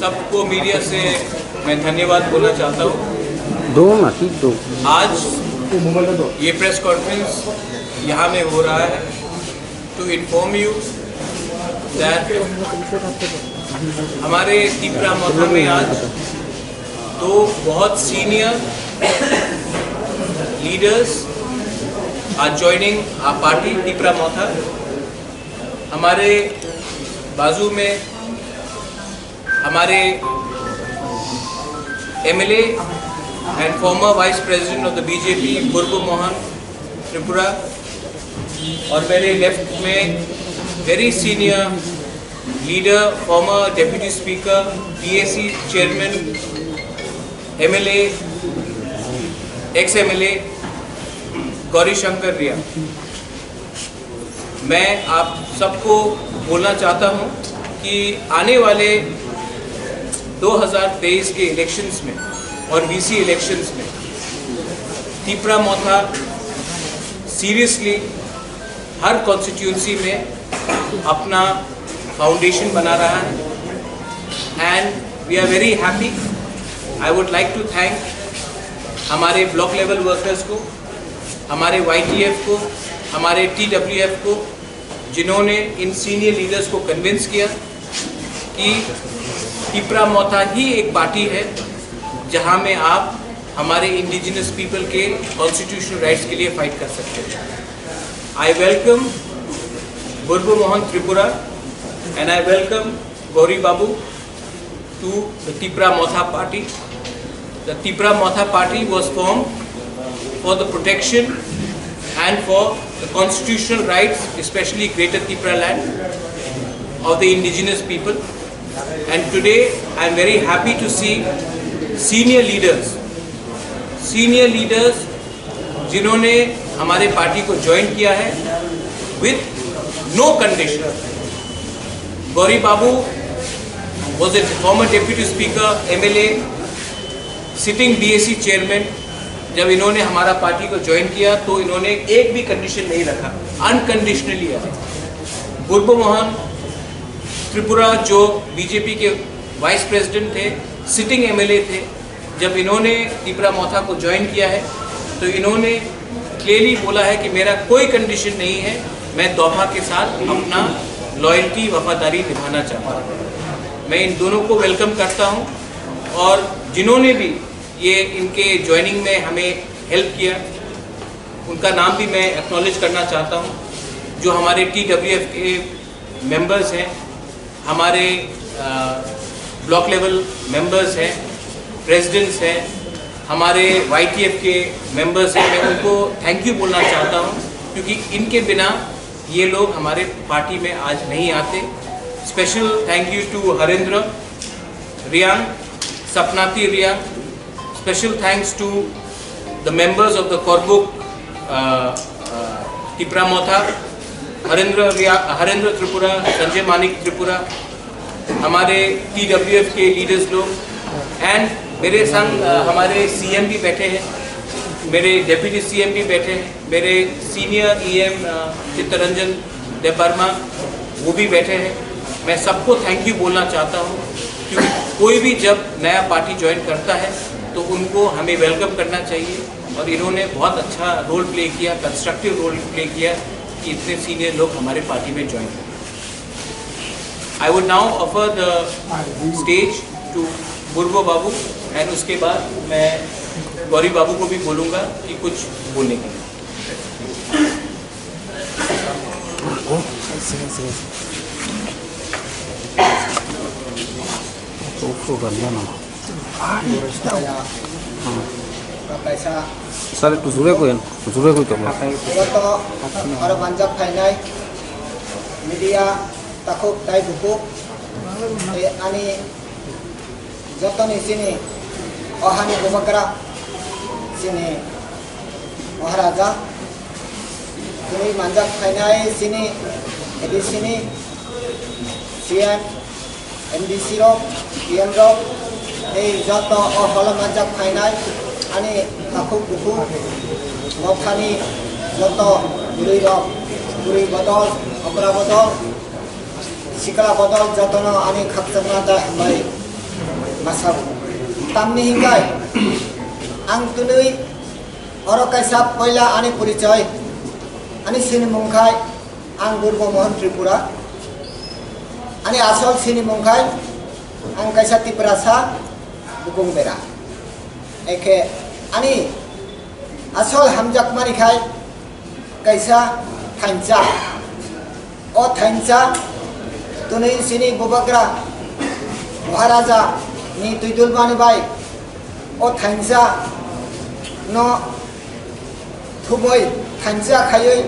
सबको मीडिया से मैं धन्यवाद बोलना चाहता हूँ। आज ये प्रेस कॉन्फ्रेंस यहाँ में हो रहा है टू इन्फॉर्म यू दैट हमारे तीपरा मोथा में आज दो बहुत senior leaders are joining our party Tipra Motha. हमारे बाजू में हमारे MLA and former vice president of the BJP Burbu Mohan Tripura, और मेरे लेफ्ट में very senior leader former deputy speaker PAC chairman MLA ex MLA Gauri Shankar रिया। मैं आप सबको बोलना चाहता हूं कि आने वाले 2023 के इलेक्शंस में और वीसी इलेक्शंस में तीपरा मोथा सीरियसली हर कॉन्स्टिट्यूंसी में अपना फाउंडेशन बना रहा है and we are very happy. I would like to thank हमारे ब्लॉक लेवल वर्कर्स को, हमारे YTF को, हमारे TWF को, जिन्होंने इन सीनियर लीडर्स को कन्विंस किया कि तीपरा मोथा ही एक पार्टी है जहां में आप हमारे इंडिजिनस पीपल के कॉन्स्टिट्यूशनल राइट्स के लिए फाइट कर सकते हैं। I welcome Burbu Mohan Tripura and I welcome Gauri babu to the Tipra Motha party. The Tipra Motha party was formed for the protection and for the constitutional rights, especially Greater Tripura land of the indigenous people. And today I am very happy to see senior leaders जिन्होंने हमारे party को join किया है with no condition. Gauri Babu was a former deputy speaker, MLA, sitting BAC chairman। जब इन्होंने हमारा party को join किया तो इन्होंने एक भी कंडीशन नहीं रखा, अनकंडीशनली आए। बुर्बु मोहन त्रिपुरा जो बीजेपी के वाइस प्रेसिडेंट थे, सिटिंग एमएलए थे, जब इन्होंने तीपरा मोथा को ज्वाइन किया है तो इन्होंने क्लियरली बोला है कि मेरा कोई कंडीशन नहीं है, मैं दोहा के साथ अपना लॉयल्टी वफादारी निभाना चाहता हूँ। मैं इन दोनों को वेलकम करता हूँ और जिन्होंने भी ये इनके ज्वाइनिंग में हमें हेल्प किया उनका नाम भी मैं एक्नॉलेज करना चाहता हूँ। जो हमारे TWF के मेंबर्स हैं, हमारे ब्लॉक लेवल मेंबर्स हैं, प्रेसिडेंट्स हैं, हमारे YTF के मेंबर्स हैं, मैं उनको थैंक यू बोलना चाहता हूँ क्योंकि इनके बिना ये लोग हमारे पार्टी में आज नहीं आते। Special thank you to Harendra Reang, Sapnati Reang. Special thanks to the members of the Korbuk Tipra Motha, Harendra Tripura, Sanjay Manik Tripura, हमारे TWF के लीडर्स लोग एंड मेरे संग हमारे CM भी बैठे हैं, मेरे डेप्यूटी CM भी बैठे हैं, मेरे सीनियर EM चित्तरंजन देवर्मा वो भी बैठे हैं। मैं सबको थैंक यू बोलना चाहता हूँ क्योंकि कोई भी जब नया पार्टी ज्वाइन करता है तो उनको हमें वेलकम करना चाहिए और इन्होंने बहुत अच्छा रोल प्ले किया, कंस्ट्रक्टिव रोल प्ले किया कि इतने सीनियर लोग हमारे पार्टी में ज्वाइन करें। I would now offer the stage to Burbu babu and उसके बाद मैं गौरी बाबू को भी बोलूँगा कि कुछ बोलने के लिए। Sare tu sure ko to Ibato para banjak phainai media takuk tai buku ani jotoni sini ohani gobagra sini maharaja sini banjak phainai sini edi sini CM MDC ro PM ro ei joto ohol banjak phainai ani takuk buku Mokhani joto guri bodol okra bodol sikala bodol jotono ani khaksamna da hambai masabu tamni hinggai ang tunui oro kaisa poila ani porichoy ani sini mungkai ang Durgo Mohan Tripura ani asol sini mungkai ang kaisa Tiprasa Bukung Bera eke ani asol hamjak mani khai kaisa Thancha o Thancha tunui sini Bubagra Maharaja ni Tuidul Bani Bai o Thancha no thumoi Thancha khayoi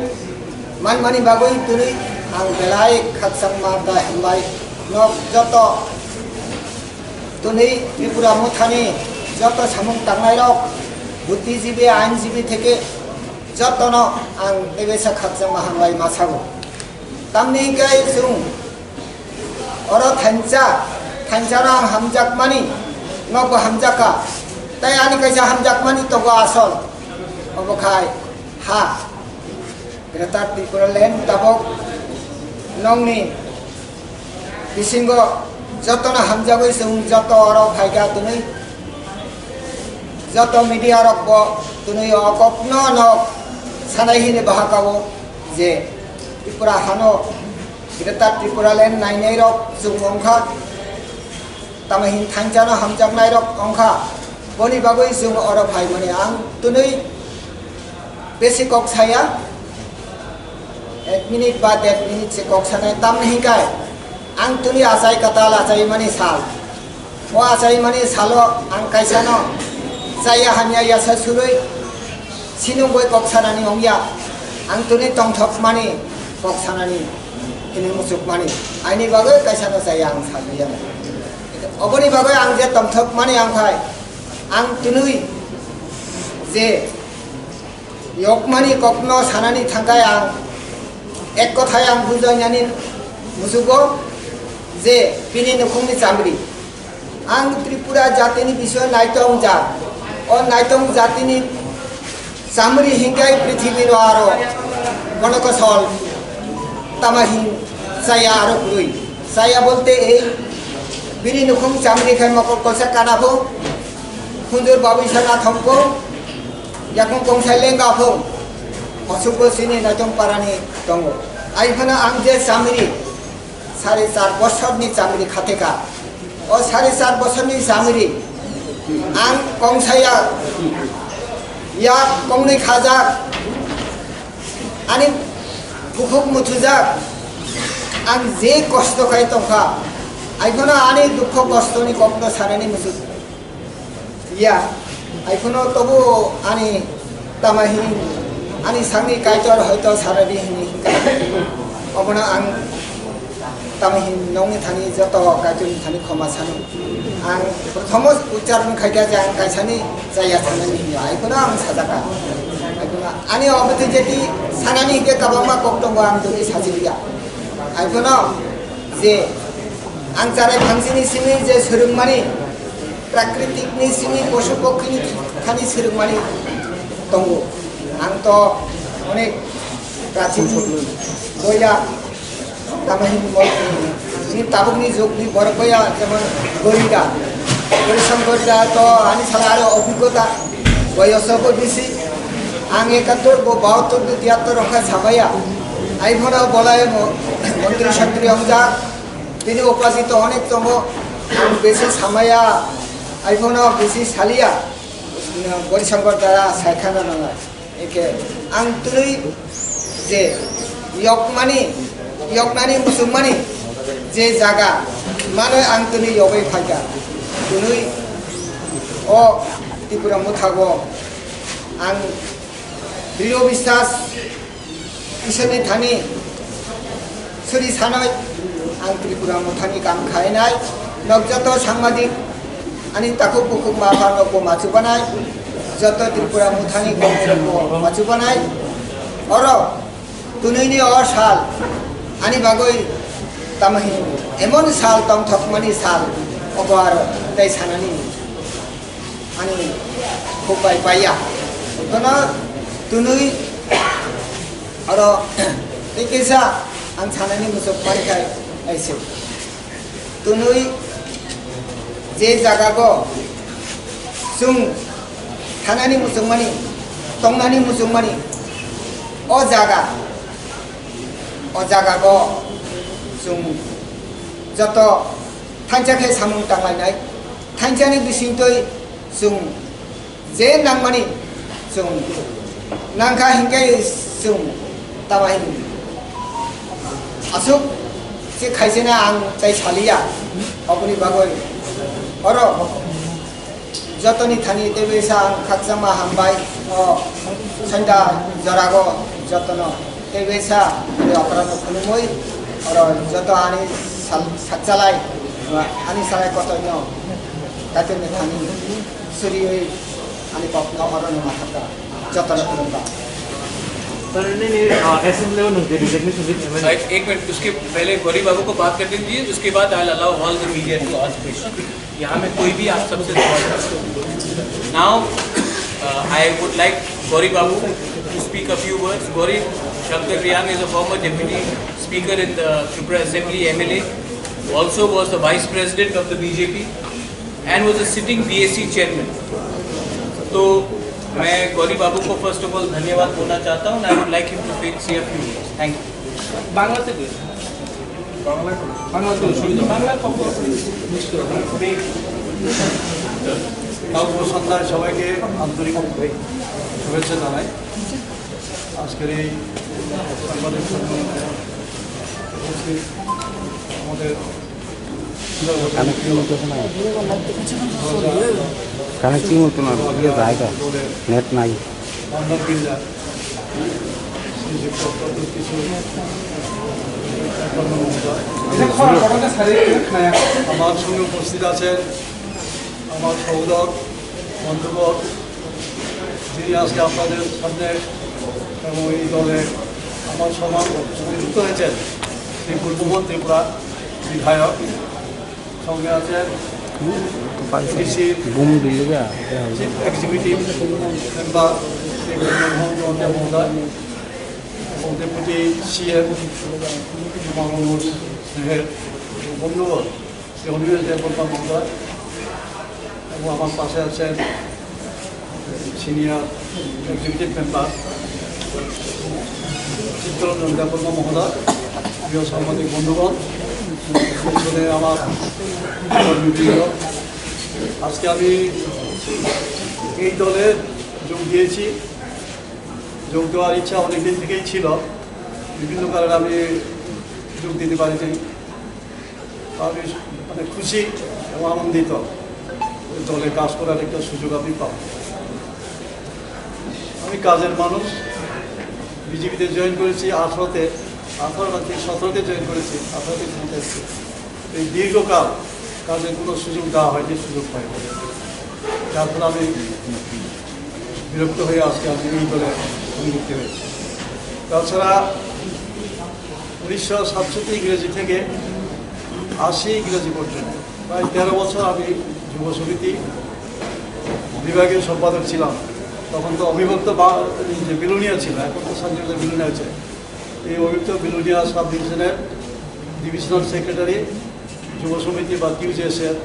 man mani bagoi tunui ang belai khaksang marda himbai no joto tunui Tripura Muthani joto samung tangnai rok buddhijibi ainjibi theke joto no ang debesa khaksang mahangai masago tamni kai sung oro Thancha rang hamjak mani no ko hamjaka tai ani kaisa hamjak mani to go asol obokai ha Greater Tripura Land tabok nongni bisingo joto na hamjagoi sung joto oro phaiga tunui joto media rok bo tunui okopno no sanai hine bahakabo je Tripura hano Greater Tripura Land nainai rok sung ongkha tamahin Thancha no hamjak nai rok ongkha boni bagoi sung oro phai mani ang tunui basic kok saya 1 minute ba 1 minute se kok sanai tam nahi kai ang tuni asai katala chai mani sal o asai mani salo ang kaisa no saya hanya ya sasurui sinung boi kok sanani ongya ang tuni tongthok mani kok sanani ini musuk mani aini bagai kaisa no saya ang salia oboni bagai ang je tongthok mani ang khai ang tunui je yok mani kokno sanani thangkai ang এক কথায় আং বুঝাই জানি মুসুগো যে পিনি নখুংনি চামড়ি আং ত্রিপুরা জাতিনি বিষয় নাইতং জাত ও নাইতং জাতিনি চামড়ি হিংকাই পৃথিবীর আরো গণকসল তামাহিন সায়া আরো কুই সায়া বলতে এই পিনি নখুং চামড়ি খাই মকর কসা কানাফো খুন্দুর বাবিসানা থমকো yakung kongsai lenggafo Masuko sini najong parani tongo. Aifana angje samiri 4.5 বছর ni samiri khateka. O 4.5 বছর ni samiri ang kongsaya ya kongni khajak ani bukhuk muthujak ang je kosto kai tongkha aifana ani dukho kosto ni kopno sarani musu ya aifano tobu ani tamahi ani sangni kaitor hoyto sarari hini obona ang tamahin nongni thani joto kaituni thani khoma sanu ang prothom ucharon khaida jang kaisani jaya sanani hi aikono ang sajaka aikono ani obati jeti sanani ke kabama koktongo ang duni sajiya aikono je ang jarai bhangsini sini je surungmani प्राकृतिक नि सिनि पशु पक्षी नि खानि सिरुमानि तंगो आं तो अनेक प्राचीन कोयला तामाहिन नि ताबुकनि जुगनि बरपया जेमन गरिदा परिसंगरदा तो आनि साला आरो अभिज्ञता बयसबो बेसि आं 71 72 73 रखा साबाया आइफोना बलाय मंत्री शक्ति हमजा बिनि उपाधित अनेक दङ आं बेसि सामाया आइफोना बेसि सालिया बरिसंगर द्वारा सायखाना नङा एके आं तुरै जे यकमानि मुसुमानि जे जागा मानो आं तुनै यबै फायगा तुनै ओ त्रिपुरा मुथागो आं दृढ़ विश्वास इसोरनि थानि सुरि सानय आं त्रिपुरा मुथानि काम खायनाय नगजत सांबादिक ani takuk bukuk maafan ko machubanai joto Tripura Muthani ko machubanai oro tunui ni or sal ani bagoi tamahi emon sal tong thokmani sal obar dai sanani ani khubai paya tona tunui oro tikisa ang sanani musuk parikai aise tunui जे जागाखौ जों थानानै मुसुंमानि दंनानै मुसुंमानि अ जागाखौ जों जत थांजाखे सामुं तांलायनाय थांजानि बिसिंतै जों जे नांमानि जों नांखा हिंगाय जों ताबाय आसुक जे खायसेना आं जाय सालिया अपनी बागै अर जतनी थानी तेबेसा आं खाकजामा हामबाय अ सन्दा जरागो जतन तेबेसा अपराध खुलुमै अर जत आनी साकजालाय आनी सालाय कतन्य कातेने थानी सूर्य आनी पपना अरन माथाता जतन खुलुमबा एक मिनट उसके पहले गौरी बाबू को बात करने दीजिए उसके बाद I allow all the media to ask question यहाँ में कोई भी आप सबसे सवाल कर सकते हैं now I would like Gauri babu to speak a few words Gauri Shankar Riyang is a former deputy speaker in the Tripura Assembly MLA also was the vice president of the BJP and was a sitting BAC chairman तो मैं गौरी बाबू को first of all धन्यवाद बोलना चाहता हूँ I would like him to say a few words thank you बांग्लाते बांग्लाते সন্ধ্যায় সবাইকে আন্তরিক শুভেচ্ছা জানাই আজকের এই সাংবাদিক সম্মেলনে আমাদের কানেক্টিং হতো না জায়গা নেট নাই আমার সঙ্গে উপস্থিত আছেন আমার সহোদর বন্ধুবর যিনি আজকে আপনাদের সামনে এবং এই দলে আমার সমাজ যুক্ত হয়েছেন শ্রী পূর্বমোহন ত্রিপুরা বিধায়ক সঙ্গে আছেন বুম দিলে chief executive member Shri Manmohan Chandra মহোদয় এবং ডেপুটি সিএম মাহমুদ স্নেহের বন্ধুবর শ্রী অনিমেষ দেববর্মা মহোদয় এবং আমার পাশে আছেন senior executive member Chittaranjan Debbarma মহোদয় প্রিয় সাংবাদিক বন্ধুগণ পিছনে আমার কর্মীবৃন্দ আজকে আমি এই দলে যোগ দিয়েছি যোগ দেওয়ার ইচ্ছা অনেকদিন থেকেই ছিল বিভিন্ন কারণে আমি যোগ দিতে পারিনি আমি মানে খুশি এবং আনন্দিত দলে কাজ করার একটা সুযোগ আমি পাব আমি কাজের মানুষ বিজেপিতে জয়েন করেছি 18 থেকে 17তে জয়েন করেছি 18তে ক্ষমতা এসেছি এই দীর্ঘকাল কাজের কোনো সুযোগ দেওয়া হয়নি সুযোগ পাইনি যার ফলে আমি বিরক্ত হয়ে আজকে আমি এই দলে সংযুক্ত হয়েছি তাছাড়া 1967 ইংরেজি থেকে 80 ইংরেজি পর্যন্ত প্রায় 13 বছর আমি যুব সমিতি বিভাগীয় সম্পাদক ছিলাম তখন তো অবিভক্ত যে বিলুনিয়া ছিল এখন তো সংযুক্ত বিলুনিয়া আছে এই অবিভক্ত বিলুনিয়া সাব ডিভিশনের ডিভিশনাল সেক্রেটারি যুব সমিতি বা কিউজেএসের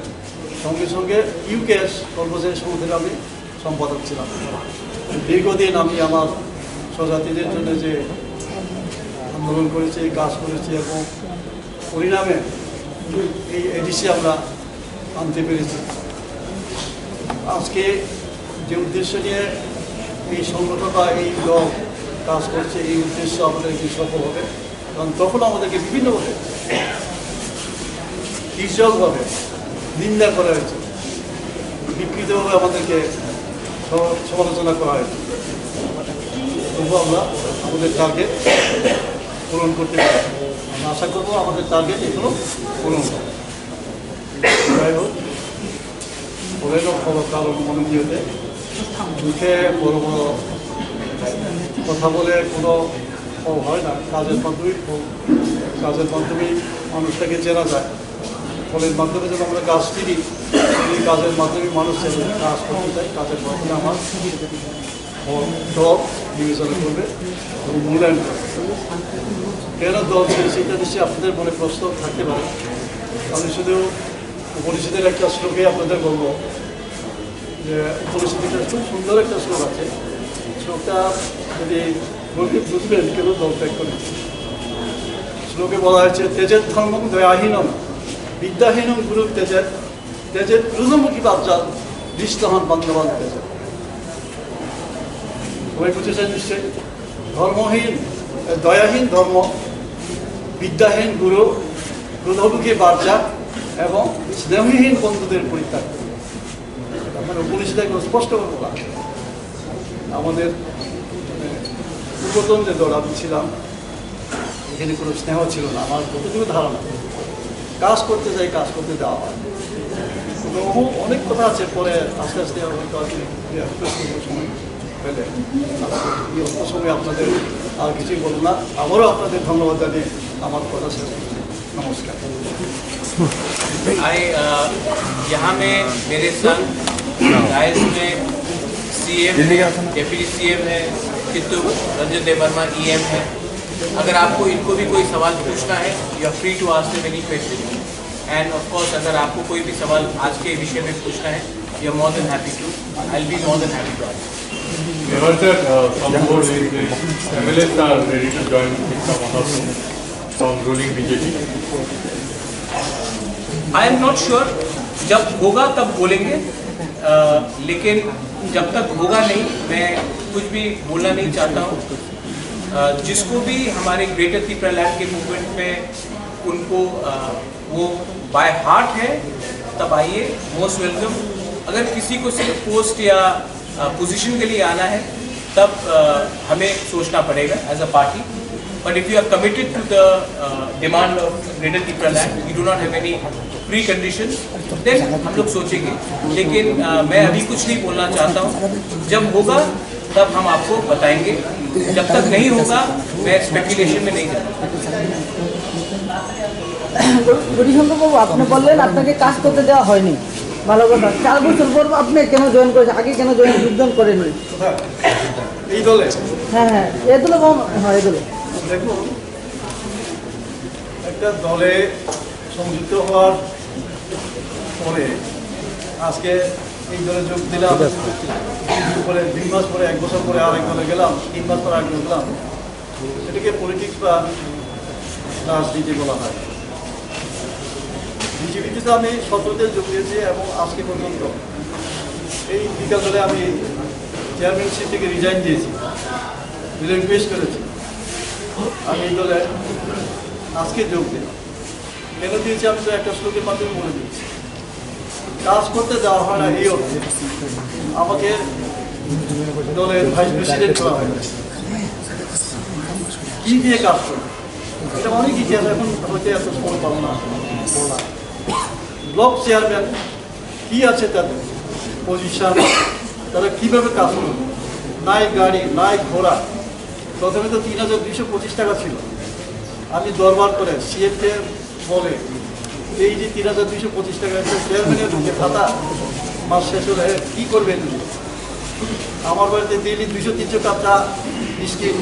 সঙ্গে সঙ্গে ইউকেএস কর্মচারী সমিতির আমি সম্পাদক ছিলাম দীর্ঘদিন আমি আমার স্বজাতিদের জন্য যে আন্দোলন করেছি কাজ করেছি এবং পরিণামে এই এডিসি আমরা আনতে পেরেছি আজকে যে উদ্দেশ্য নিয়ে এই সংগঠন বা এই দল কাজ করছে এই উদ্দেশ্য আমাদের কি সফল হবে কারণ তখন আমাদেরকে বিভিন্নভাবে ইজ্জতভাবে নিন্দা করা হয়েছে বিকৃতভাবে আমাদেরকে সমালোচনা করা হয়েছে তবুও আমরা আমাদের টার্গেট পূরণ করতে পারি আমরা আশা করবো আমাদের টার্গেট এখনো পূরণ হবে যাই হোক পরের কারণ মনোনীয়তে মুখে বড় বড় কথা বলে কোনো ফল হয় না কাজের মাধ্যমেই মানুষটাকে চেনা যায় ফলের মাধ্যমে যখন আমরা কাজ কিনি সেই কাজের মাধ্যমে মানুষ কাজ করতে চাই কাজের মাধ্যমে আমার দল বিবেচনা করবে এবং মূল্যায়ন করবে কেন দল সেটা নিশ্চয়ই আপনাদের মনে প্রশ্ন থাকতে পারে আমি শুধু উপনিষদের একটা শ্লোকে আপনাদের বলবো যে উপনিষদের খুব সুন্দর একটা শ্লোক আছে। শ্লোকটা যদি বুঝবেন কেন দল ত্যাগ করে। শ্লোকে বলা হয়েছে তেজের ধর্মং দয়াহীনম বিদ্যাহীনম গুরু তেজের রুজমুখী বাচ্চাল দৃষ্টহান বান্ধবান তেজের। সবাই বুঝেছেন নিশ্চয়ই? ধর্মহীন দয়াহীন ধর্ম, বিদ্যাহীন গুরু, ক্রোধমুখী বার্জা এবং স্নেহহীন বন্ধুদের পরিত্যাগ। মানে উপনিষদে স্পষ্ট করে বলা। আমাদের পূর্বতন যে দল আমি ছিলাম এখানে কোনো স্নেহ ছিল না। আমার কতটুকু ধারণা, কাজ করতে যাই কাজ করতে দেওয়া হয়। অনেক কথা আছে, পরে আস্তে আস্তে হয়তো সময় পেলে এই অল্প সময় আপনাদের আর কিছুই বলব না। আমারও আপনাদের ধন্যবাদ জানিয়ে আমার কথা শেষ করছি। নমস্কার। यहाँ में मेरे संग राइस में सीएम, डेप्यूटी सीएम है, चित्तू रंजन देव वर्मा EM है। अगर आपको इनको भी कोई सवाल पूछना है, you are free to ask them any question. And of course अगर आपको कोई भी सवाल आज के विषय में पूछना है, you are more than happy to, I will be more than happy to ask. We heard that some more MLAs are ready to join from ruling BJP. I am not sure, जब होगा तब बोलेंगे, लेकिन जब तक होगा नहीं मैं कुछ भी बोलना नहीं चाहता हूँ। जिसको भी हमारे ग्रेटर त्रिपुरा लैंड के मूवमेंट में उनको वो बाय हार्ट है तब आइए, मोस्ट वेलकम। अगर किसी को सिर्फ पोस्ट या पोजीशन के लिए आना है तब हमें सोचना पड़ेगा as a party. But if you are committed to the demand of Greater Tripura land, you do not have any pre-conditions, then हम लोग सोचेंगे। लेकिन मैं अभी कुछ नहीं बोलना चाहता हूँ। जब होगा तब हम आपको बताएंगे, जब तक नहीं होगा मैं स्पेकुलेशन में नहीं जाता। গৌরীশঙ্কর বাবু, আপনি বললেন আপনাকে কাজ করতে দেওয়া হয়নি, ভালো কথা। 4 বছর পর আপনি কেন জয়েন করেছেন, আগে কেন যোগদান করেননি? এই দলে হ্যাঁ, এ দলে হ্যাঁ, এ দলে দেখুন, একটা দলে সংযুক্ত হওয়ার পরে আজকে এই দলে যোগ দিলাম, পরে 2 মাস পরে 1 বছর পরে আরেক দলে গেলাম, 3 মাস পরে আরেক দলে গেলাম। এটাকে পলিটিক্স বা রাজনীতি বলা হয়। বিজেপিতে তো আমি 17তে যোগ দিয়েছি এবং আজকে পর্যন্ত এই বিকাল দলে আমি চেয়ারম্যানশিপ থেকে রিজাইন দিয়েছি, রিকোয়েস্ট করেছি। আমি এই দলে আজকে যোগ দিলাম। কেন দিয়েছি আমি তো একটা শ্লোকের মাধ্যমে বলে দিচ্ছি। কাজ করতে দেওয়া হয় না এই অর্থে আমাকে দলের ভাইস প্রেসিডেন্ট করা হয়। কি দিয়ে কাজ করবে এটা অনেক ইতিহাস, এখন হয়তো এত সময় পাবো না বলা। ব্লক চেয়ারম্যান কি আছে তাদের পজিশন, তারা কীভাবে কাজ করবে? নাই গাড়ি নাই ঘোড়া। প্রথমে তো 3225 টাকা ছিল। আমি দরবার করে সিএমকে বলে এই যে 3225 টাকা চেয়ারম্যানের ঢুকে খাতা মাস শেষ হলে কী করবেন? আমার বাড়িতে ডেইলি 200-300 টাকা বিস্কিট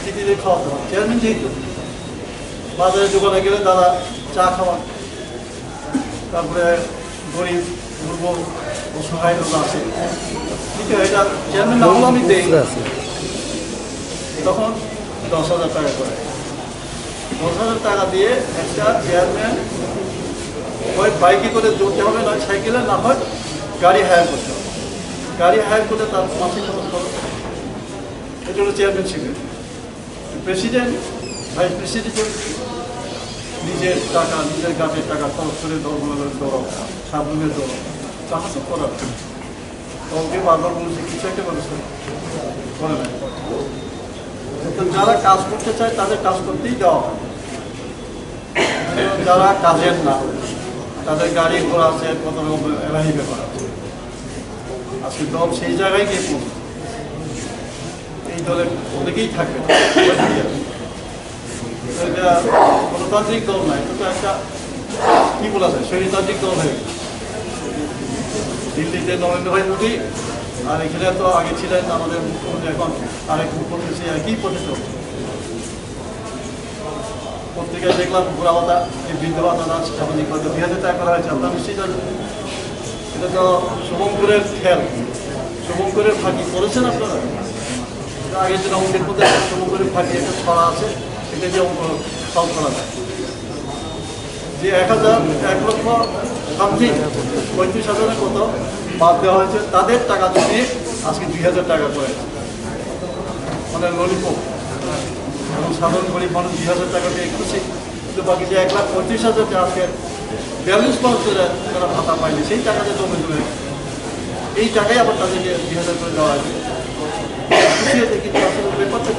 চিঠিতে খাওয়াতে হয়। চেয়ারম্যান যেহেতু বাজারে দোকানে গেলে দাদা চা খাওয়ান, তারপরে গরিব দুর্বল অসহায় লোক আছে, ঠিক আছে, এটা চেয়ারম্যান না হলে আমি দেই। তখন 10,000 টাকা করে, 10,000 টাকা দিয়ে একটা চেয়ারম্যান হয় বাইকে করে দৌড়তে হবে, নয় সাইকেলে, না হয় গাড়ি হায়ার করতে হবে। গাড়ি হায়ার করলে তার মাসিক খরচ খরচ, এটা হলো চেয়ারম্যানশিপের। প্রেসিডেন্ট ভাইস প্রেসিডেন্ট নিজের টাকা, নিজের গাছের টাকা খরচ করে দলগুলোর দৌড়াও, সাবরুমের দৌড়াও, তাহা তো করার। দলকে বারবার বলছে কিছু একটা ব্যবস্থা করে না। যারা কাজ করতে চায় তাদের কাজ করতেই দেওয়া হয়। যারা কাজের না, তাদের গাড়ি ঘোড়া আছে, কত রকম এলাহি ব্যাপার আছে। আজকে দল সেই জায়গায় গিয়ে পৌঁছে। এই দলে অনেকেই থাকবে, এটা গণতান্ত্রিক দল নয়, এটা তো একটা কি বলা যায় স্বৈরতান্ত্রিক দল হয়ে গেছে। দিল্লিতে নরেন্দ্র ভাই মোদী, আর এখানে তো আগে ছিলেন আমাদের মুখ্যমন্ত্রী, এখন আরেক মুখ্যমন্ত্রী একই পথে চলছে। পত্রিকায় দেখলাম বুড়া ভাতা, এই বৃদ্ধ ভাতা সামাজিক ভাতা 2000 টাকা করা হয়েছে। আপনারা নিশ্চয়ই জানেন এটা তো শুভঙ্করের খেয়াল, শুভঙ্করের ফাঁকি করেছেন আপনারা। আগের যে অঙ্কের মধ্যে শুভঙ্করের ফাঁকি একটা ছড়া আছে, এটা দিয়ে অঙ্ক সলভ করা যায়। যে 1 লক্ষ সামথিং 35,000-এর মতো বাদ দেওয়া হয়েছে, তাদের টাকা দিয়ে আজকে 2000 টাকা করে, মানে ললিপপ। এবং সাধারণ গরিব মানুষ 2000 টাকা দিয়ে খুশি, কিন্তু বাকি যে 1,35,000 যে আজকে 42 মানুষ যারা ভাতা পায়নি, সেই টাকাতে জমে জমে এই টাকাই আবার তাদেরকে 2000 করে দেওয়া হয়েছে। খুশি হয়েছে, কিন্তু আসলে ব্যাপারটা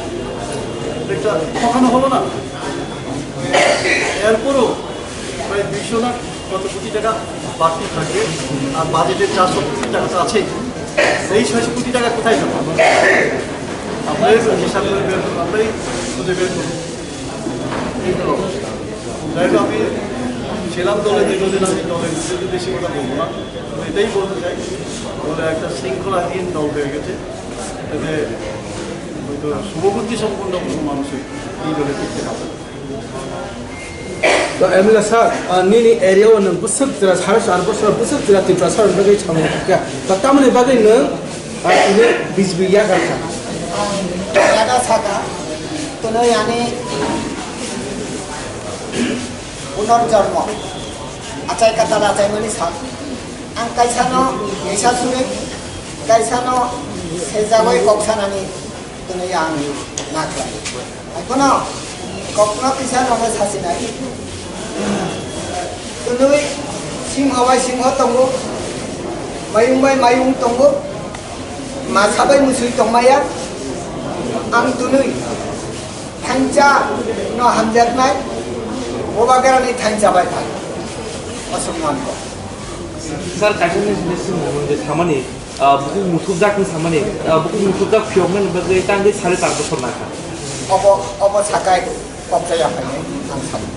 একটা কখনো হলো না। এরপরও প্রায় 200 লাখ কত কোটি টাকা বাড়তি থাকবে, আর বাজেটের 400 কোটি টাকা তো আছেই। এই 600 কোটি টাকা কোথায় যাবে? আমরাই হিসাব করে বের করবো, আমরাই খুঁজে বের করবো। এই তো যাই হোক, আমি ছিলাম দলে দীর্ঘদিন, আমি দলের বিরুদ্ধে বেশি কথা বলবো না, আমি এটাই বলতে চাই, দলে একটা শৃঙ্খলাহীন দল হয়ে গেছে। এতে হয়তো শুভবুদ্ধি সম্পন্ন কোনো মানুষই এই দলে টিকতে পারে। एमएलए सर निनी एरियाव नों बोसोर जरा 4.5 बोसोर बोसोर जरा तिफ्रा सर बागै सामने का तामने बागै नों इने बिजबिया गारखा यादा साका तो न यानी पुनर्जन्म आचाय कथा आचाय मनि सा आं कायसानो एसा सुरे कायसानो सेजाबै कक्सानानि तो न यां नाखला एखोनो कखनो किसान नङा सासिनाय तुनुय सिंह बाय सिंह दंगो मायुं बाय मायुं दंगो मासाबाय मुसुय दंमाया आं तुनुय थांजा न हामजानाय बबागारानि थांजाबाय थाय असमानखौ सर कायसानि जिनिसनि मोनसे खामानि बुकु मुखुबजाकनि खामानि बुकु मुखुबजाक फियमन बगै तांगै 4.5 बोसोर नाखा अब साकाय कबजाया फायनाय आं सानो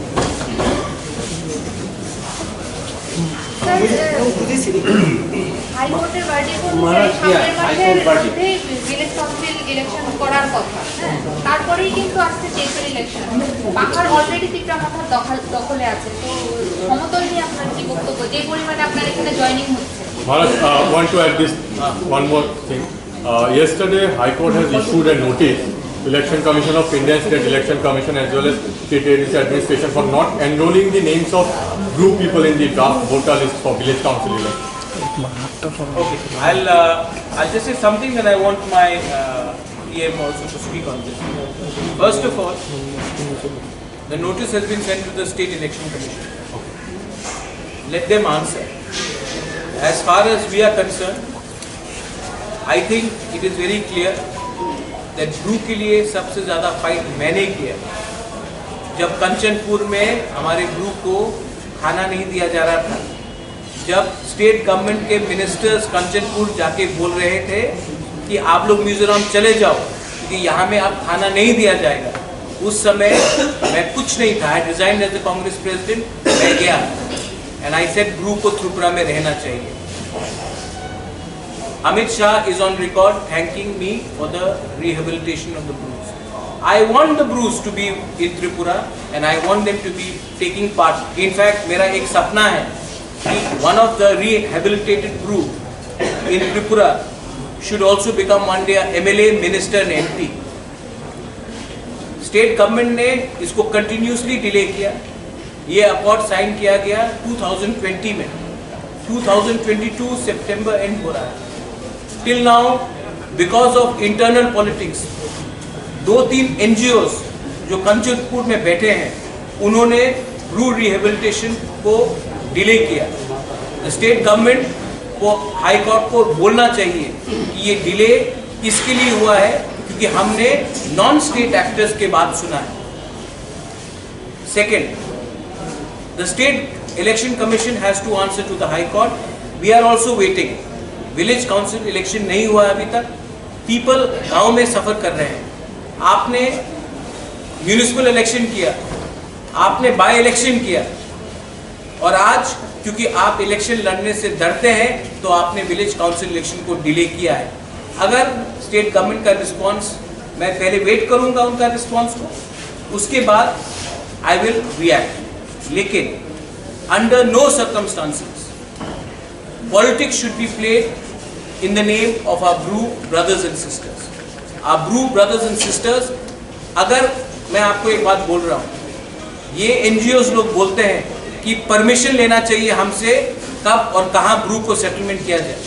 হাইকোর্টের ভার্ডিক্ট অনুযায়ী সামনের মাসে ভিলেজ কাউন্সিল ইলেকশন করার কথা, হ্যাঁ, তারপরেই কিন্তু আসছে চেম্বার ইলেকশন। পাখার অলরেডি তিনটা মাথার দখলে আছে, তো সমতল নিয়ে আপনার কি বক্তব্য, যে পরিমাণে আপনার এখানে জয়েনিং হচ্ছে? Maharaj, want to add this one more thing. Yesterday, High Court has issued a notice, Election Commission of India, State Election Commission as well as State Agency Administration for not enrolling the names of group people in the draft voter list for village council election. Okay, I'll just say something, and I want my PM also to speak on this. First of all, the notice has been sent to the State Election Commission. Let them answer. As far as we are concerned, I think it is very clear that Bru के लिए सबसे ज़्यादा fight मैंने किया। जब कंचनपुर में हमारे Bru को खाना नहीं दिया जा रहा था, जब स्टेट गवर्नमेंट के मिनिस्टर्स कंचनपुर जाके बोल रहे थे कि आप लोग मिजोरम चले जाओ क्योंकि यहाँ में अब खाना नहीं दिया जाएगा, उस समय मैं कुछ नहीं था, I resigned as the Congress president, मैं गया एंड आई सेड ब्रू को त्रिपुरा में रहना चाहिए। Amit Shah is on record thanking me for the rehabilitation of the Brus. I want the Brus to be in Tripura and I want them to be taking part. In fact, मेरा एक सपना है कि one of the rehabilitated Bru in Tripura should also become one day a MLA, Minister and MP. State government ने इसको continuously delay किया। ये accord sign किया गया 2020 में, 2022 September end हो रहा है। Till now, because of internal politics, 2-3 NGOs जो कंचनपुर में बैठे हैं, उन्होंने ब्रू रिहेबिलिटेशन को डिले किया। स्टेट गवर्नमेंट को हाई कोर्ट को बोलना चाहिए कि ये डिले इसके लिए हुआ है क्योंकि हमने नॉन स्टेट एक्टर्स के बात सुना है। Second, the state election commission has to answer to the high court. We are also waiting. Village council election नहीं हुआ अभी तक, पीपल गांव में सफर कर रहे हैं। आपने म्यूनिसिपल इलेक्शन किया, आपने बाय इलेक्शन किया और आज क्योंकि आप इलेक्शन लड़ने से डरते हैं तो आपने विलेज काउंसिल इलेक्शन को डिले किया है। अगर स्टेट गवर्नमेंट का रिस्पांस, मैं पहले वेट करूंगा उनका रिस्पांस को, उसके बाद I will react. लेकिन under no circumstances politics should be played in the name of our Bru brothers and sisters. Our Bru brothers and sisters, अगर मैं आपको एक बात बोल रहा हूँ, ये NGOs लोग बोलते हैं कि परमिशन लेना चाहिए हमसे कब और कहाँ ब्रू को सेटलमेंट किया जाए.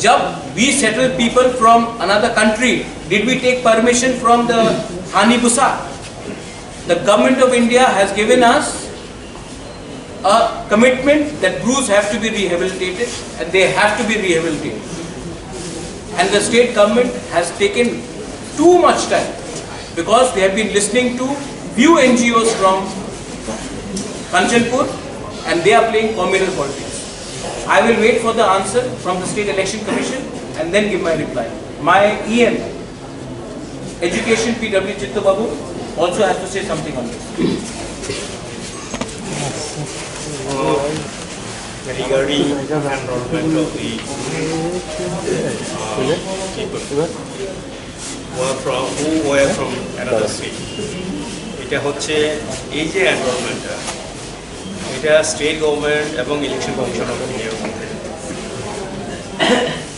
जब we settle people from another country, did we take permission from the Hanibusa? The government of India has given us a commitment that brews have to be rehabilitated, and they have to be rehabilitated. And the state government has taken too much time because they have been listening to few NGOs from Kanchanpur, and they are playing communal politics. I will wait for the answer from the State Election Commission and then give my reply. My EM, Education PW Chittu Babu, also has to say something on this. Regarding enrollment of the people who were from another state, এটা হচ্ছে এই যে এনরোলমেন্টটা, এটা state government এবং election commission of ইন্ডিয়ার মধ্যে।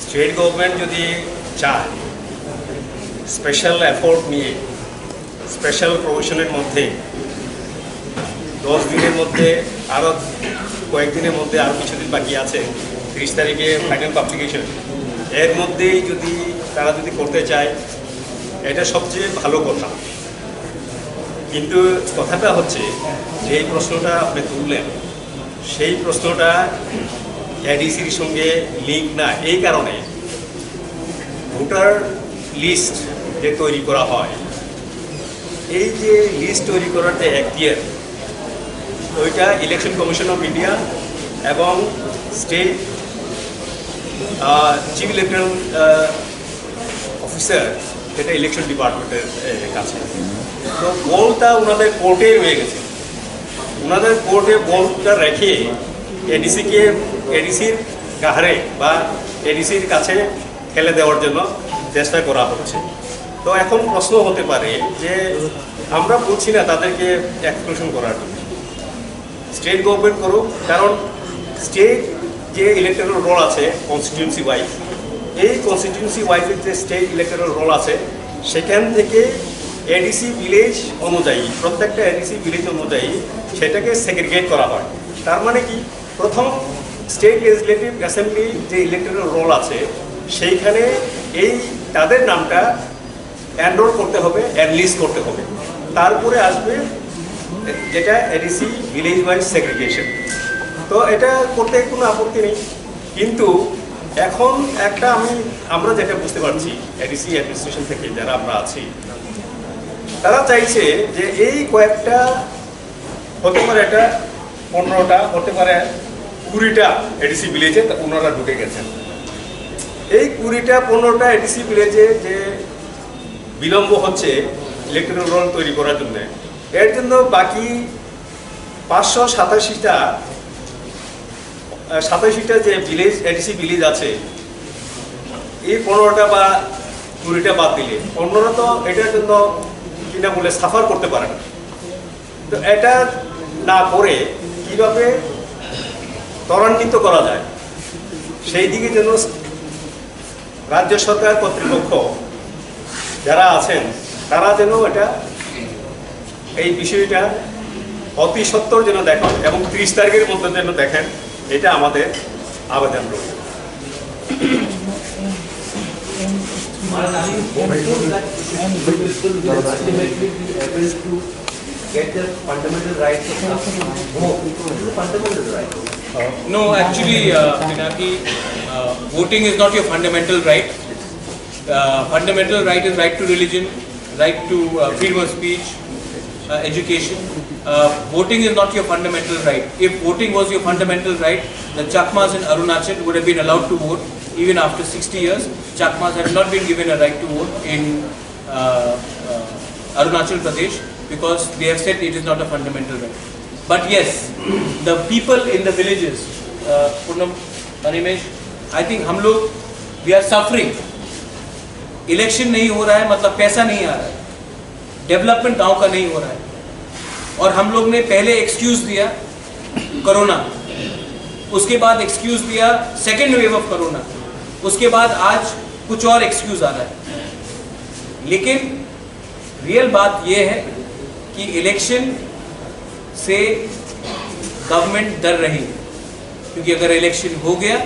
State government যদি চায় স্পেশাল এফোর্ট নিয়ে স্পেশাল প্রভিশনের মধ্যে 10 দিনের মধ্যে আরও কয়েকদিনের মধ্যে আরও কিছুদিন বাকি আছে, 30 তারিখে ফাইনাল পাবলিকেশন, এর মধ্যেই যদি তারা যদি করতে চায় এটা সবচেয়ে ভালো কথা। কিন্তু কথাটা হচ্ছে যে এই প্রশ্নটা আপনি তুললেন, সেই প্রশ্নটা এডিসির সঙ্গে লিঙ্ক না, এই কারণে ভোটার লিস্ট যে তৈরি করা হয়, এই যে লিস্ট তৈরি করার যে এখতিয়ার, ওইটা ইলেকশন কমিশন অফ ইন্ডিয়া এবং স্টেট চিফ ইলেকট্রাল অফিসার, এটা ইলেকশন ডিপার্টমেন্টের কাছে। তো বলটা ওনাদের কোর্টে রয়ে গেছে, ওনাদের কোর্টে বলটা রেখে এডিসির গাহারে বা এডিসির কাছে ফেলে দেওয়ার জন্য চেষ্টা করা হচ্ছে। তো এখন প্রশ্ন হতে পারে যে আমরা বলছি না তাদেরকে এক্সক্লুশন করার জন্য, স্টেট গভর্নমেন্ট করুক, কারণ স্টেট যে ইলেকট্রাল রোল আছে কনস্টিটিউন্সি ওয়াইজ, এই কনস্টিটিউন্সি ওয়াইজের যে স্টেট ইলেকট্রাল রোল আছে, সেখান থেকে এডিসি ভিলেজ অনুযায়ী, প্রত্যেকটা এডিসি ভিলেজ অনুযায়ী সেটাকে সেগ্রিগেট করা হয়। তার মানে কি, প্রথম স্টেট লেজিসলেটিভ অ্যাসেম্বলি যে ইলেকট্রাল রোল আছে, সেইখানে এই তাদের নামটা এনরোল করতে হবে, এনলিস্ট করতে হবে, তারপরে আসবে যেটা এডিসি ভিলেজ ওয়াইজ সেগ্রিগেশন। তো এটা করতে কোনো আপত্তি নেই, কিন্তু এখন একটা আমরা যেটা বুঝতে পারছি এডিসি অ্যাডমিনিস্ট্রেশন থেকে যারা আমরা আছি, তারা চাইছে যে এই কয়েকটা হতে পারে, এটা 15টা হতে পারে, 20টা এডিসি ভিলেজে ওনারা ঢুকে গেছেন। এই 20টা 15টা এডিসি ভিলেজে যে বিলম্ব হচ্ছে ইলেকট্রাল রোল তৈরি করার জন্য, এর জন্য বাকি 587টা যে ভিলেজ এডিসি ভিলেজ আছে, এই 15টা বা 20টা বাদ দিলে অন্যরা তো এটার জন্য কিনা বলে সাফার করতে পারে না। তো এটা না করে কিভাবে ত্বরান্বিত করা যায়, সেই দিকে যেন রাজ্য সরকার কর্তৃপক্ষ যারা আছেন তারা যেন এই বিষয়টা অতি সত্বর যেন দেখেন এবং 30 তারিখের মধ্যে যেন দেখেন, এটা আমাদের আবেদন রয়েছে। No, actually, Pinaki, voting is not your fundamental right. Fundamental right is right to religion, right to freedom of speech, education. Voting is not your fundamental right. If voting was your fundamental right, the Chakmas in Arunachal would have been allowed to vote even after 60 years. Chakmas have not been given a right to vote in Arunachal Pradesh because they have said it is not a fundamental right. But yes, the people in the villages, Purnam, Animesh, I think हम लोग we are suffering. Election नहीं हो रहा है मतलब पैसा नहीं आ रहा है. डेवलपमेंट गांव का नहीं हो रहा है। और हम लोग ने पहले एक्सक्यूज दिया कोरोना, उसके बाद एक्सक्यूज दिया सेकेंड वेव ऑफ कोरोना, उसके बाद आज कुछ और एक्सक्यूज आ रहा है। लेकिन रियल बात यह है कि इलेक्शन से गवर्नमेंट डर रही है, क्योंकि अगर इलेक्शन हो गया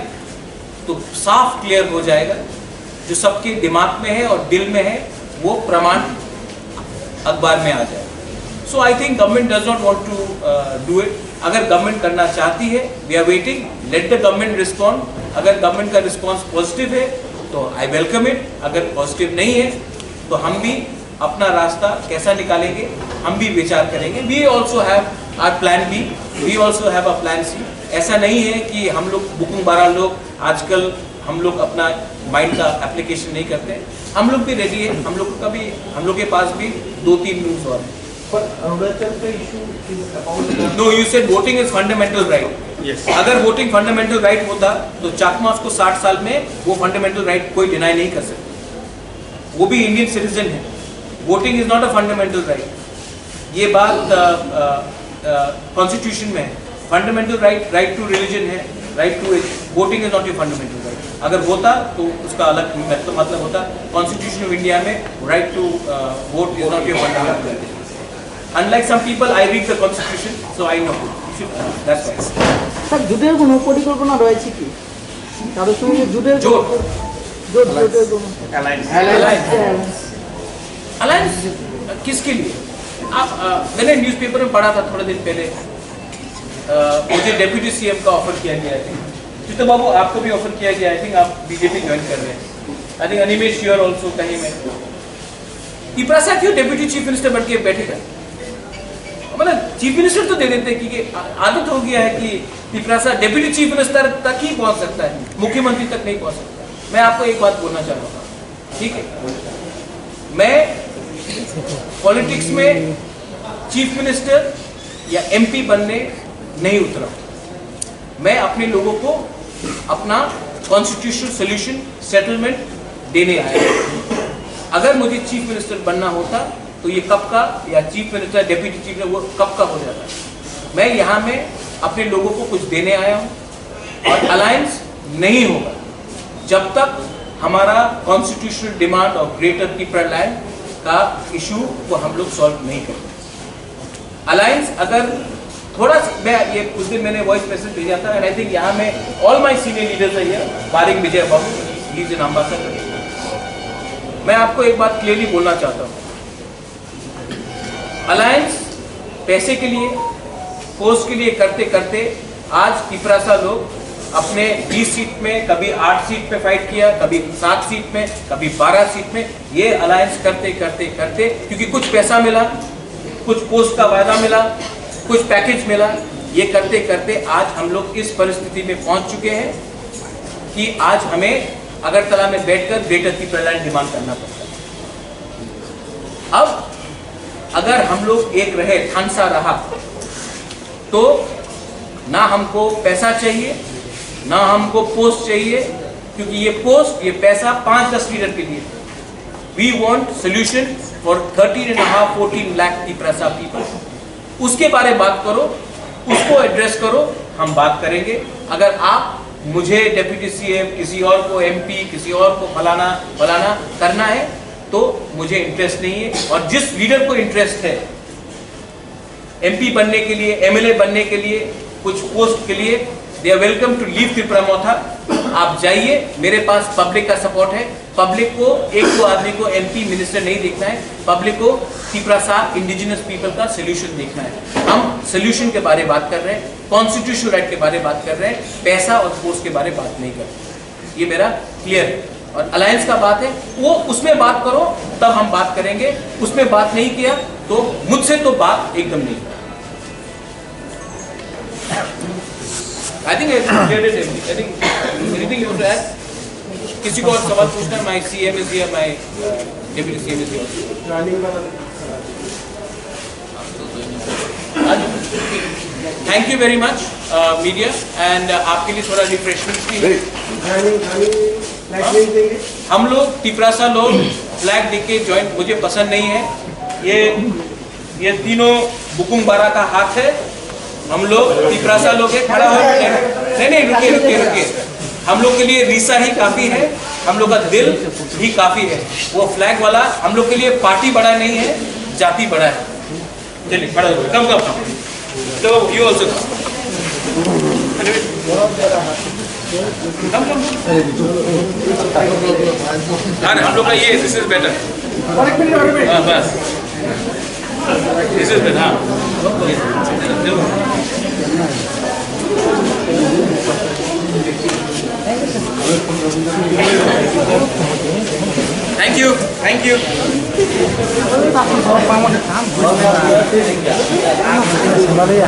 तो साफ क्लियर हो जाएगा, जो सबके दिमाग में है और दिल में है वो प्रमाण अखबार में आ जाएगा। So I think government does not want to do it. अगर गवर्नमेंट करना चाहती है, we are waiting, let the government respond. अगर गवर्नमेंट का रिस्पॉन्स पॉजिटिव है तो आई वेलकम इट, अगर पॉजिटिव नहीं है तो हम भी अपना रास्ता कैसा निकालेंगे हम भी विचार करेंगे। We also have our plan B, we also have a plan C. ऐसा नहीं है कि हम लोग बुकुम बारह लोग आजकल हम लोग अपना माइंड का एप्लीकेशन नहीं करते, हम लोग भी रेडी है, हम लोग का भी, हम लोग के पास भी 2-3 न्यूज और है। No, you said voting is fundamental right. अगर वोटिंग फंडामेंटल राइट होता तो चाकमास को 60 साल में वो फंडामेंटल राइट कोई डिनाई नहीं कर सकता, वो भी इंडियन सिटीजन है। Voting is not a fundamental right, ये बात कॉन्स्टिट्यूशन में है। Fundamental right, right to religion है, right to voting is not a fundamental right. अगर होता तो उसका अलग मतलब होता। कॉन्स्टिट्यूशन ऑफ इंडिया में right to vote is not a fundamental right. Unlike some people, I read the constitution, so I know. That's why. Sir জোটের কোনো পরিকল্পনা রয়েছে কি কারোর সঙ্গে জোটের জোট জোটের কোনো अलायंस किसके लिए? आप मैंने न्यूज़पेपर में पढ़ा था थोड़े दिन पहले, मुझे डेप्यूटी सीएम का ऑफर किया गया है। चित्तो बाबू आपको भी ऑफर किया गया, आई थिंक आप बीजेपी ज्वाइन कर रहे हैं। I think Animesh you're also कहीं में। तिपरासा क्यों डेप्यूटी चीफ मिनिस्टर बन के बैठेगा? मतलब चीफ मिनिस्टर तो दे देते, क्योंकि आदत हो गया है कि तिपरासा डेप्यूटी चीफ मिनिस्टर तक ही पहुंच सकता है, मुख्यमंत्री तक नहीं पहुंच सकता। मैं आपको एक बात बोलना चाह रहा हूँ, ठीक है, मैं पॉलिटिक्स में चीफ मिनिस्टर या एमपी बनने नहीं उतरा। मैं अपने लोगों को अपना कॉन्स्टिट्यूशनल सोल्यूशन सेटलमेंट देने आया। अगर मुझे चीफ मिनिस्टर बनना होता तो ये कब का, या chief minister deputy chief minister वो कब का हो जाता। मैं यहाँ में अपने लोगों को कुछ देने आया हूँ, और अलायंस नहीं होगा जब तक हमारा कॉन्स्टिट्यूशनल डिमांड और ग्रेटर त्रिपुरा लैंड का इशू को हम लोग सॉल्व नहीं करते। अलायंस अगर थोड़ा, मैं ये उस दिन मैंने वॉइस मैसेज भेजा था, एंड आई थिंक यहाँ में ऑल माय सीनियर लीडर्स है here, Barik Vijay Babu, he is an ambassador. मैं आपको एक बात क्लियरली बोलना चाहता हूँ, अलायंस पैसे के लिए, पोस्ट के लिए करते करते आज तिपरासा लोग अपने 20 सीट में, कभी 8 सीट पे फाइट किया, कभी 7 सीट में, कभी 12 सीट में, ये अलायंस करते करते करते, क्योंकि कुछ पैसा मिला, कुछ पोस्ट का वायदा मिला, कुछ पैकेज मिला, ये करते करते आज हम लोग इस परिस्थिति में पहुंच चुके हैं कि आज हमें अगरतला में बैठकर ग्रेटर त्रिपुरा लैंड डिमांड करना पड़ता है। अब अगर हम लोग एक रहे, ठानसा रहा, तो ना हमको पैसा चाहिए, ना हमको पोस्ट चाहिए, क्योंकि ये पोस्ट, ये पैसा 5-10 लीडर के लिए। We want solution for 13.5-14 lakh Tiprasa people. उसके बारे में बात करो, उसको एड्रेस करो, हम बात करेंगे। अगर आप मुझे डेप्यूटी सीएम, किसी और को एमपी, किसी और को फलाना फलाना करना है तो मुझे इंटरेस्ट नहीं है। और जिस लीडर को इंटरेस्ट है एमपी बनने के लिए, एमएलए बनने के लिए, कुछ पोस्ट के लिए, they are welcome to leave Tripura Motha. आप जाइए, मेरे पास पब्लिक का सपोर्ट है। पब्लिक को एक दो आदमी को एमपी मिनिस्टर नहीं देखना है, पब्लिक को तिपरासा इंडिजिनस पीपल का सोल्यूशन देखना है। हम सोल्यूशन के बारे में बात कर रहे हैं, कॉन्स्टिट्यूशनल राइट के बारे में बात कर रहे हैं, पैसा और पोस्ट के बारे में बात नहीं कर रहे। ये मेरा क्लियर है। और अलायंस का बात है, वो उसमें बात करो तब हम बात करेंगे, उसमें बात नहीं किया तो मुझसे तो बात एकदम नहीं। I think I cleared it everything. I think anything you want to add? किसी को और सवाल पूछना है? My CM is here, my deputy CM is here. Thank you very much, media, and आपके लिए थोड़ा रिफ्रेशमेंट भी है। हम लोग तिपरासा लोग फ्लैग देके ज्वाइन, मुझे पसंद नहीं है, ये तीनों बुकुंग बारा का हाथ है। हम लोग तिपरासा लोग है, खड़ा हो नहीं रुकिए। हम लोग के लिए रीसा ही काफी है, हम लोग का दिल ही काफी है। वो फ्लैग वाला हम लोग के लिए पार्टी बड़ा नहीं है, जाति बड़ा है। चलिए खड़ा हो, कम तो यू ऑल्सो हम लोग का ये दिस इज बेटर। बस दिस इज बेटर। हाँ थैंक यू। Sebenarnya